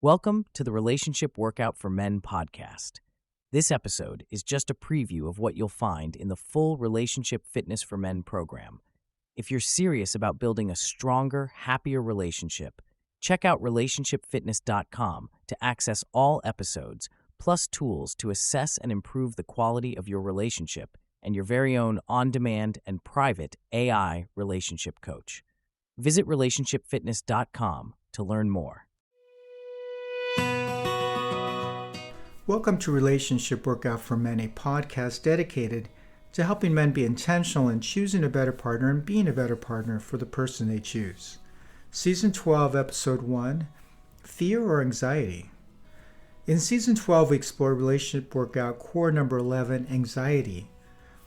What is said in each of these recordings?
Welcome to the Relationship Workout for Men podcast. This episode is just a preview of what you'll find in the full Relationship Fitness for Men program. If you're serious about building a stronger, happier relationship, check out relationshipfitness.com to access all episodes, plus tools to assess and improve the quality of your relationship and your very own on-demand and private AI relationship coach. Visit relationshipfitness.com to learn more. Welcome to Relationship Workout for Men, a podcast dedicated to helping men be intentional in choosing a better partner and being a better partner for the person they choose. Season 12, Episode 1, Fear or Anxiety? In Season 12, we explore Relationship Workout Core Number 11, Anxiety,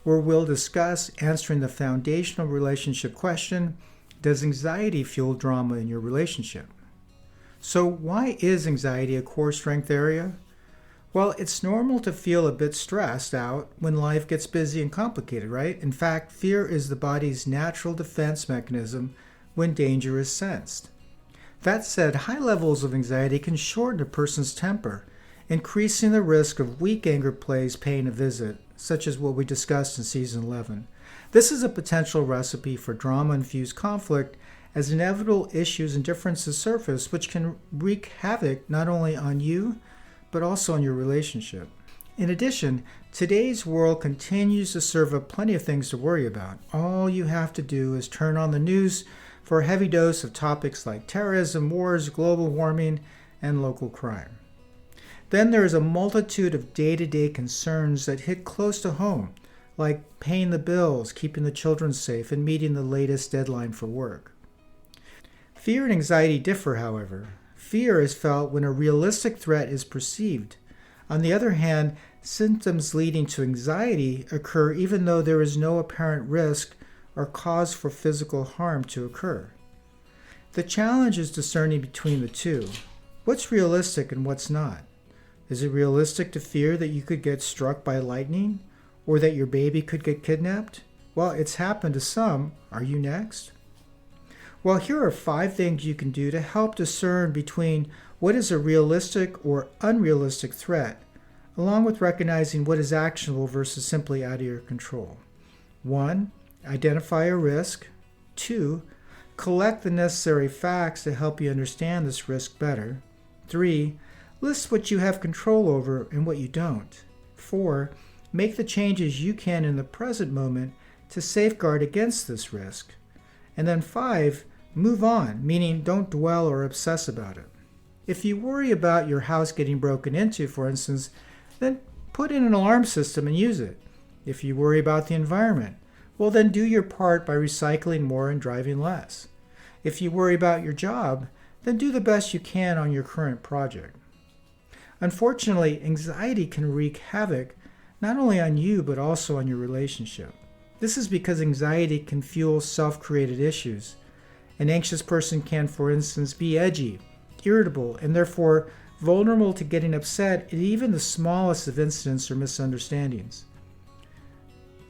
where we'll discuss answering the foundational relationship question, does anxiety fuel drama in your relationship? So why is anxiety a core strength area? Well, it's normal to feel a bit stressed out when life gets busy and complicated, right? In fact, fear is the body's natural defense mechanism when danger is sensed. That said, high levels of anxiety can shorten a person's temper, increasing the risk of weak anger plays paying a visit, such as what we discussed in Season 11. This is a potential recipe for drama-infused conflict as inevitable issues and differences surface, which can wreak havoc not only on you, but also on your relationship. In addition, today's world continues to serve up plenty of things to worry about. All you have to do is turn on the news for a heavy dose of topics like terrorism, wars, global warming, and local crime. Then there is a multitude of day-to-day concerns that hit close to home, like paying the bills, keeping the children safe, and meeting the latest deadline for work. Fear and anxiety differ, however. Fear is felt when a realistic threat is perceived. On the other hand, symptoms leading to anxiety occur even though there is no apparent risk or cause for physical harm to occur. The challenge is discerning between the two. What's realistic and what's not? Is it realistic to fear that you could get struck by lightning or that your baby could get kidnapped? Well, it's happened to some. Are you next? Well, here are 5 things you can do to help discern between what is a realistic or unrealistic threat, along with recognizing what is actionable versus simply out of your control. 1. Identify a risk. 2. Collect the necessary facts to help you understand this risk better. 3. List what you have control over and what you don't. 4. Make the changes you can in the present moment to safeguard against this risk. And then 5, move on, meaning don't dwell or obsess about it. If you worry about your house getting broken into, for instance, then put in an alarm system and use it. If you worry about the environment, well then do your part by recycling more and driving less. If you worry about your job, then do the best you can on your current project. Unfortunately, anxiety can wreak havoc not only on you but also on your relationship. This is because anxiety can fuel self-created issues. An anxious person can, for instance, be edgy, irritable, and therefore vulnerable to getting upset at even the smallest of incidents or misunderstandings.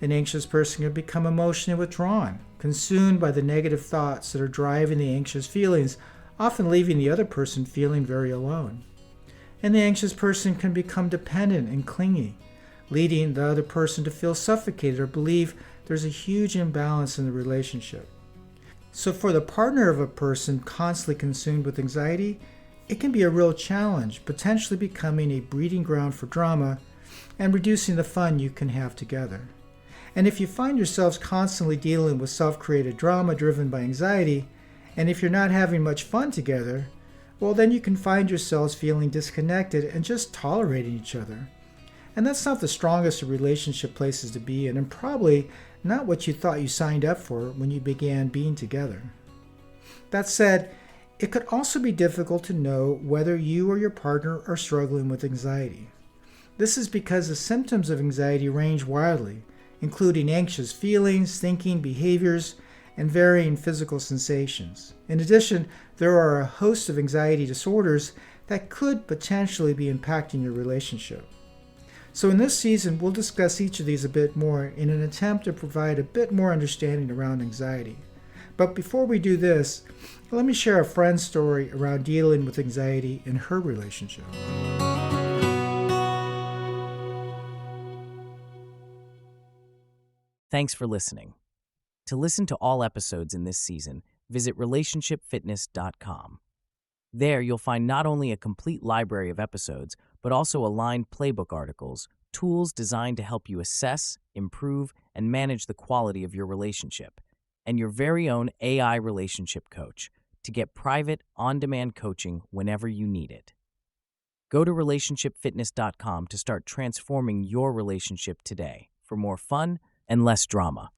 An anxious person can become emotionally withdrawn, consumed by the negative thoughts that are driving the anxious feelings, often leaving the other person feeling very alone. And the anxious person can become dependent and clingy, leading the other person to feel suffocated or believe there's a huge imbalance in the relationship. So for the partner of a person constantly consumed with anxiety, it can be a real challenge, potentially becoming a breeding ground for drama and reducing the fun you can have together. And if you find yourselves constantly dealing with self-created drama driven by anxiety, and if you're not having much fun together, well then you can find yourselves feeling disconnected and just tolerating each other. And that's not the strongest of relationship places to be in, and probably not what you thought you signed up for when you began being together. That said, it could also be difficult to know whether you or your partner are struggling with anxiety. This is because the symptoms of anxiety range wildly, including anxious feelings, thinking, behaviors, and varying physical sensations. In addition, there are a host of anxiety disorders that could potentially be impacting your relationship. So in this season, we'll discuss each of these a bit more in an attempt to provide a bit more understanding around anxiety. But before we do this, let me share a friend's story around dealing with anxiety in her relationship. Thanks for listening. To listen to all episodes in this season, visit relationshipfitness.com. There, you'll find not only a complete library of episodes, but also aligned playbook articles, tools designed to help you assess, improve, and manage the quality of your relationship, and your very own AI relationship coach to get private, on-demand coaching whenever you need it. Go to relationshipfitness.com to start transforming your relationship today for more fun and less drama.